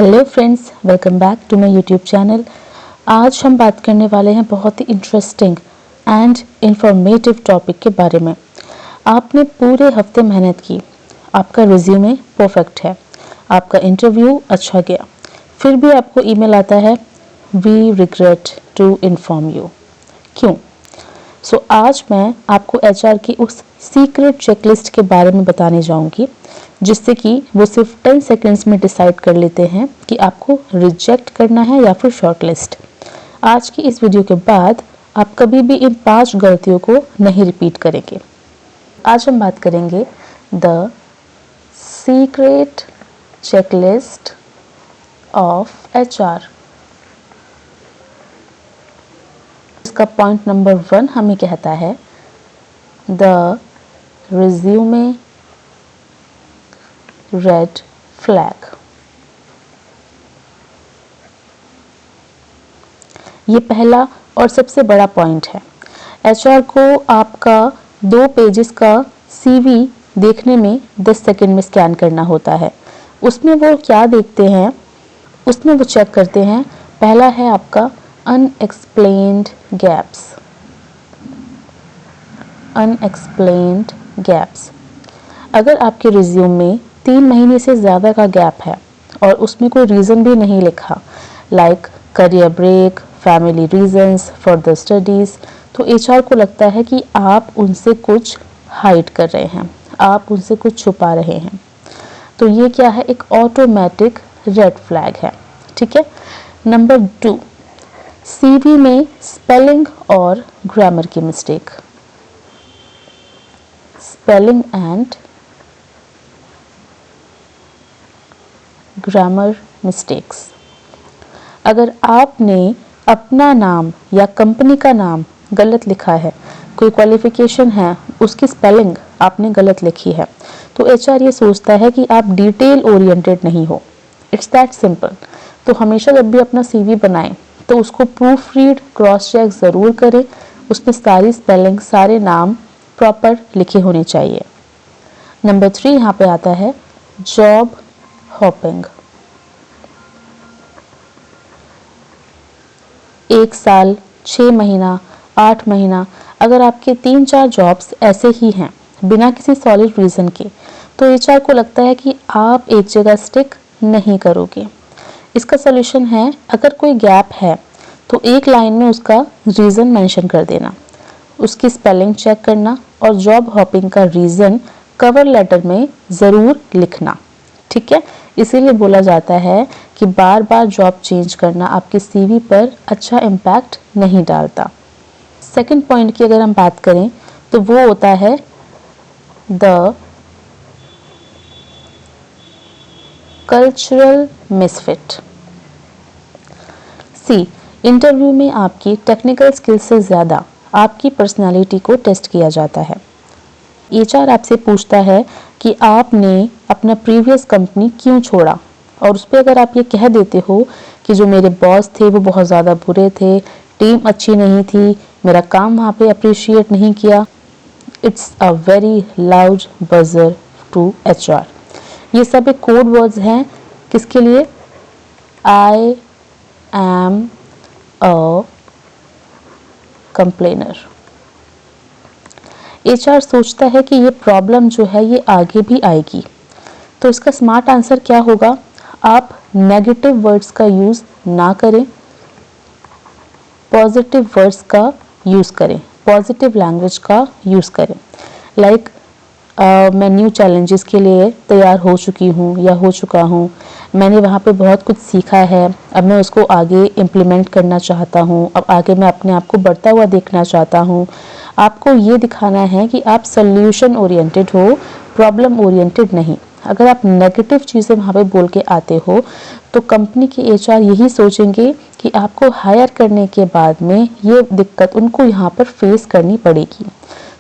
Hello friends, welcome back to my YouTube channel. आज हम बात करने वाले हैं बहुत ही इंटरेस्टिंग एंड इंफॉर्मेटिव टॉपिक के बारे में। आपने पूरे हफ्ते मेहनत की, आपका रिज्यूमे परफेक्ट है, आपका इंटरव्यू अच्छा गया, फिर भी आपको ईमेल आता है we regret to inform you. क्यों? आज मैं आपको एचआर की उस सीक्रेट चेकलिस्ट के बारे में बताने जाऊंगी जिससे कि वो सिर्फ 10 सेकेंड्स में डिसाइड कर लेते हैं कि आपको रिजेक्ट करना है या फिर शॉर्टलिस्ट। आज की इस वीडियो के बाद आप कभी भी इन 5 गलतियों को नहीं रिपीट करेंगे। आज हम बात करेंगे the secret checklist of HR. इसका पॉइंट नंबर 1 हमें कहता है द रिज्यूमे रेड फ्लैग। ये पहला और सबसे बड़ा पॉइंट है। एचआर को आपका 2 पेजेस का सीवी देखने में 10 सेकंड में स्कैन करना होता है। उसमें वो क्या देखते हैं? उसमें वो चेक करते हैं, पहला है आपका अनएक्सप्लेन्ड गैप्स। अनएक्सप्लेन्ड गैप्स, अगर आपके रिज्यूम में 3 महीने से ज़्यादा का गैप है और उसमें कोई रीज़न भी नहीं लिखा, like career break, family reasons, further studies, तो एचआर को लगता है कि आप उनसे कुछ हाइड कर रहे हैं, आप उनसे कुछ छुपा रहे हैं। तो ये क्या है? एक ऑटोमेटिक रेड फ्लैग है। ठीक है। नंबर 2, सीवी में स्पेलिंग और ग्रामर की mistake. Spelling and grammar mistakes. अगर आपने अपना नाम या कंपनी का नाम गलत लिखा है, कोई क्वालिफिकेशन है, उसकी स्पेलिंग आपने गलत लिखी है, तो एचआर ये सोचता है कि आप डिटेल ओरिएंटेड नहीं हो। It's that simple. तो हमेशा जब भी अपना सीवी बनाएं तो उसको प्रूफ रीड, क्रॉस चेक ज़रूर करें। उसमें सारी स्पेलिंग, सारे नाम प्रॉपर लिखे होने चाहिए। नंबर 3 यहाँ पे आता है जॉब हॉपिंग। 1 साल, 6 महीना, 8 महीना, अगर आपके 3-4 जॉब्स ऐसे ही हैं बिना किसी सॉलिड रीज़न के, तो एचआर को लगता है कि आप एक जगह स्टिक नहीं करोगे। इसका सॉल्यूशन है, अगर कोई गैप है तो एक लाइन में उसका रीज़न मेंशन कर देना, उसकी स्पेलिंग चेक करना और जॉब हॉपिंग का रीज़न कवर लेटर में ज़रूर लिखना। ठीक है। इसीलिए बोला जाता है कि बार बार जॉब चेंज करना आपके सीवी पर अच्छा इम्पैक्ट नहीं डालता। सेकंड पॉइंट की अगर हम बात करें तो वो होता है the cultural misfit. See, interview में आपकी टेक्निकल स्किल से ज़्यादा आपकी पर्सनालिटी को टेस्ट किया जाता है। एचआर आपसे पूछता है कि आपने अपना प्रीवियस कंपनी क्यों छोड़ा, और उस पर अगर आप ये कह देते हो कि जो मेरे बॉस थे वो बहुत ज़्यादा बुरे थे, टीम अच्छी नहीं थी, मेरा काम वहाँ पे अप्रिशिएट नहीं किया, it's a very loud buzzer to HR. ये सब एक कोड वर्ड्स हैं किसके लिए? I am a complainer. HR सोचता है कि ये प्रॉब्लम जो है ये आगे भी आएगी, तो इसका स्मार्ट आंसर क्या होगा? आप नेगेटिव वर्ड्स का यूज़ ना करें, पॉजिटिव वर्ड्स का यूज़ करें, पॉजिटिव लैंग्वेज का यूज़ करें। लाइक मैं न्यू चैलेंजेस के लिए तैयार हो चुकी हूँ या हो चुका हूँ, मैंने वहाँ पे बहुत कुछ सीखा है, अब मैं उसको आगे इम्प्लीमेंट करना चाहता हूँ, अब आगे मैं अपने आप को बढ़ता हुआ देखना चाहता हूँ। आपको ये दिखाना है कि आप सॉल्यूशन ओरिएंटेड हो, प्रॉब्लम ओरिएंटेड नहीं। अगर आप नेगेटिव चीज़ें वहाँ पे बोल के आते हो तो कंपनी के एचआर यही सोचेंगे कि आपको हायर करने के बाद में ये दिक्कत उनको यहाँ पर फेस करनी पड़ेगी।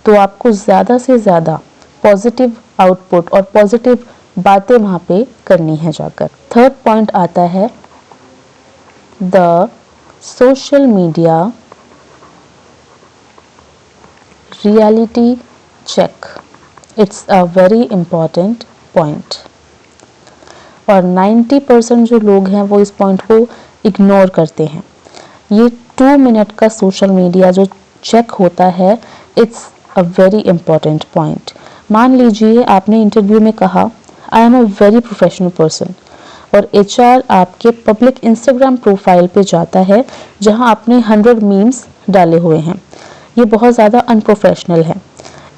तो आपको ज़्यादा से ज़्यादा पॉजिटिव आउटपुट और पॉजिटिव बातें वहाँ पे करनी है जाकर। थर्ड पॉइंट आता है the social media reality check. It's a very important point. और 90% जो लोग हैं वो इस पॉइंट को इग्नोर करते हैं। ये 2 मिनट का सोशल मीडिया जो चेक होता है, it's a very important point. मान लीजिए आपने इंटरव्यू में कहा आई am a very professional person, और एचआर आपके पब्लिक इंस्टाग्राम प्रोफाइल पे जाता है जहां आपने 100 मीम्स डाले हुए हैं। ये बहुत ज़्यादा अनप्रोफेशनल है।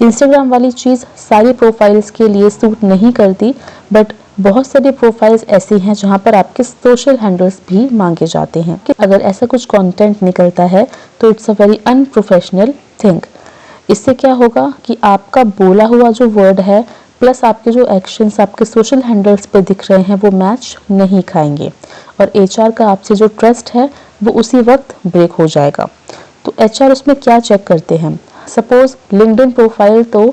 इंस्टाग्राम वाली चीज़ सारी प्रोफाइल्स के लिए सूट नहीं करती, बट बहुत सारी प्रोफाइल्स ऐसी हैं जहां पर आपके सोशल हैंडल्स भी मांगे जाते हैं। कि अगर ऐसा कुछ कंटेंट निकलता है तो it's a very unprofessional thing. इससे क्या होगा कि आपका बोला हुआ जो वर्ड है प्लस आपके जो एक्शंस आपके सोशल हैंडल्स पे दिख रहे हैं वो मैच नहीं खाएंगे, और एचआर का आपसे जो ट्रस्ट है वो उसी वक्त ब्रेक हो जाएगा। तो एचआर उसमें क्या चेक करते हैं? सपोज लिंक्डइन प्रोफाइल तो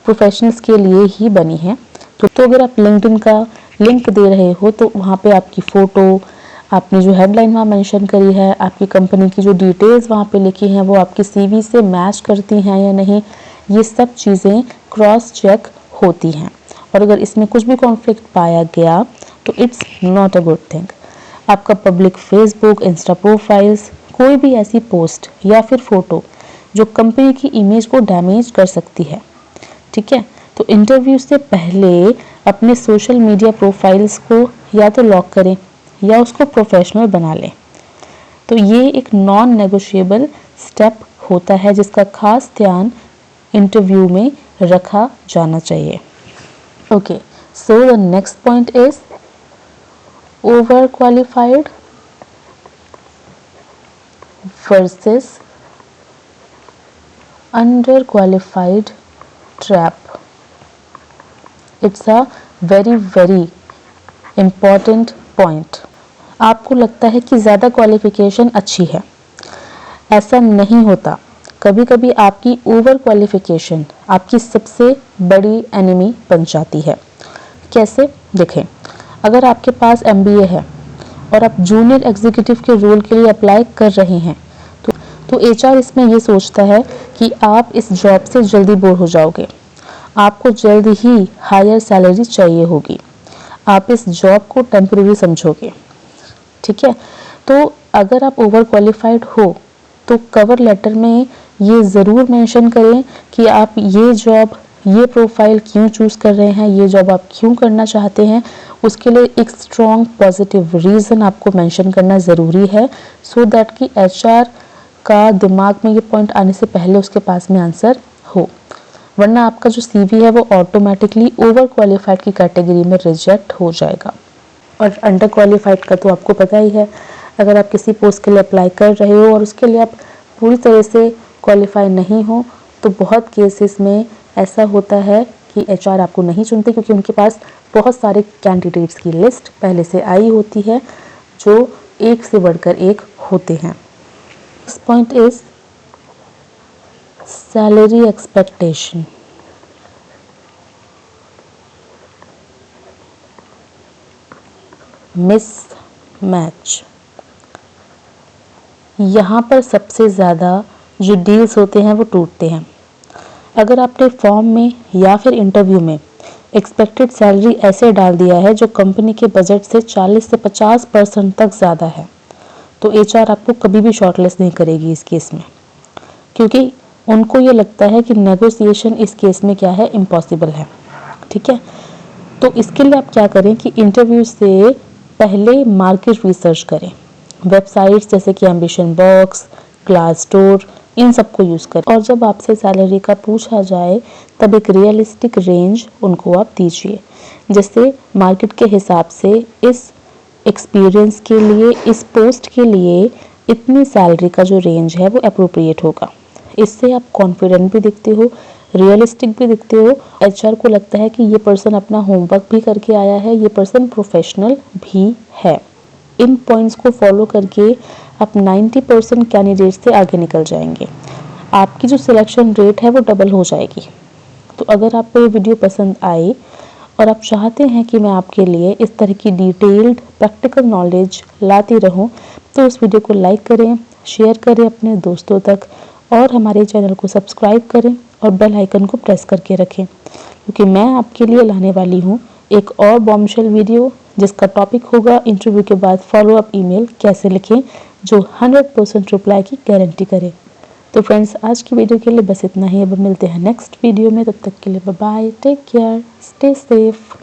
प्रोफेशनल्स के लिए ही बनी है, तो अगर आप लिंक्डइन का लिंक दे रहे हो तो वहाँ पे आपकी फ़ोटो, आपने जो हेडलाइन वहाँ मेंशन करी है, आपकी कंपनी की जो डिटेल्स वहाँ पे लिखी हैं वो आपकी सीवी से मैच करती हैं या नहीं, ये सब चीज़ें क्रॉस चेक होती हैं। और अगर इसमें कुछ भी कॉन्फ्लिक्ट पाया गया तो it's not a good thing. आपका पब्लिक फेसबुक, इंस्टा प्रोफाइल्स, कोई भी ऐसी पोस्ट या फिर फ़ोटो जो कंपनी की इमेज को डैमेज कर सकती है, ठीक है, तो इंटरव्यू से पहले अपने सोशल मीडिया प्रोफाइल्स को या तो लॉक करें या उसको प्रोफेशनल बना लें। तो ये एक नॉन नेगोशिएबल स्टेप होता है जिसका खास ध्यान इंटरव्यू में रखा जाना चाहिए। Okay, so the next point is over qualified versus under qualified trap. It's a very very important point. आपको लगता है कि ज़्यादा क्वालिफिकेशन अच्छी है, ऐसा नहीं होता। कभी कभी आपकी ओवर क्वालिफिकेशन आपकी सबसे बड़ी एनिमी बन जाती है। कैसे? देखें, अगर आपके पास एमबीए है और आप जूनियर एग्जीक्यूटिव के रोल के लिए अप्लाई कर रहे हैं तो एचआर इसमें ये सोचता है कि आप इस जॉब से जल्दी बोर हो जाओगे, आपको जल्द ही हायर सैलरी चाहिए होगी, आप इस जॉब को टेम्परेरी समझोगे, ठीक है। तो अगर आप ओवर क्वालिफाइड हो तो कवर लेटर में ये ज़रूर मेंशन करें कि आप ये जॉब, ये प्रोफाइल क्यों चूज़ कर रहे हैं, ये जॉब आप क्यों करना चाहते हैं। उसके लिए एक स्ट्रॉन्ग पॉजिटिव रीज़न आपको मेंशन करना ज़रूरी है, सो दैट कि एचआर का दिमाग में ये पॉइंट आने से पहले उसके पास में आंसर हो, वरना आपका जो सीवी है वो ऑटोमेटिकली ओवर क्वालिफाइड की कैटेगरी में रिजेक्ट हो जाएगा। और अंडर क्वालिफाइड का तो आपको पता ही है, अगर आप किसी पोस्ट के लिए अप्लाई कर रहे हो और उसके लिए आप पूरी तरह से क्वालिफाई नहीं हो तो बहुत केसेस में ऐसा होता है कि एचआर आपको नहीं चुनते, क्योंकि उनके पास बहुत सारे कैंडिडेट्स की लिस्ट पहले से आई होती है जो एक से बढ़कर एक होते हैं। Next point is salary expectation. Miss match. यहाँ पर सबसे ज़्यादा जो डील्स होते हैं वो टूटते हैं। अगर आपने फॉर्म में या फिर इंटरव्यू में एक्सपेक्टेड सैलरी ऐसे डाल दिया है जो कंपनी के बजट से 40 से 50% तक ज़्यादा है, तो एचआर आपको कभी भी शॉर्टलिस्ट नहीं करेगी इस केस में, क्योंकि उनको ये लगता है कि नेगोशिएशन इस केस में क्या है, इम्पॉसिबल है, ठीक है। तो इसके लिए आप क्या करें कि इंटरव्यू से पहले मार्केट रिसर्च करें, वेबसाइट्स जैसे कि एम्बिशन बॉक्स, ग्लासडोर, इन सबको यूज़ करें, और जब आपसे सैलरी का पूछा जाए तब एक रियलिस्टिक रेंज उनको आप दीजिए, जिससे मार्केट के हिसाब से इस एक्सपीरियंस के लिए, इस पोस्ट के लिए इतनी सैलरी का जो रेंज है वो अप्रोप्रिएट होगा। इससे आप कॉन्फिडेंट भी दिखते हो, रियलिस्टिक भी दिखते हो, एचआर को लगता है कि ये पर्सन अपना होमवर्क भी करके आया है, ये पर्सन प्रोफेशनल भी है। इन पॉइंट्स को फॉलो करके आप 90% कैंडिडेट से आगे निकल जाएंगे, आपकी जो सिलेक्शन रेट है वो डबल हो जाएगी। तो अगर आपको ये वीडियो पसंद आई और आप चाहते हैं कि मैं आपके लिए इस तरह की डिटेल्ड प्रैक्टिकल नॉलेज लाती रहूं, तो उस वीडियो को लाइक करें, शेयर करें अपने दोस्तों तक, और हमारे चैनल को सब्सक्राइब करें और बेल आइकन को प्रेस करके रखें, क्योंकि मैं आपके लिए लाने वाली हूँ एक और बॉम्बशेल वीडियो जिसका टॉपिक होगा इंटरव्यू के बाद फॉलो अप ईमेल कैसे लिखें जो 100% रिप्लाई की गारंटी करे। तो फ्रेंड्स, आज की वीडियो के लिए बस इतना ही। अब मिलते हैं नेक्स्ट वीडियो में, तब तक के लिए bye bye, take care, stay safe.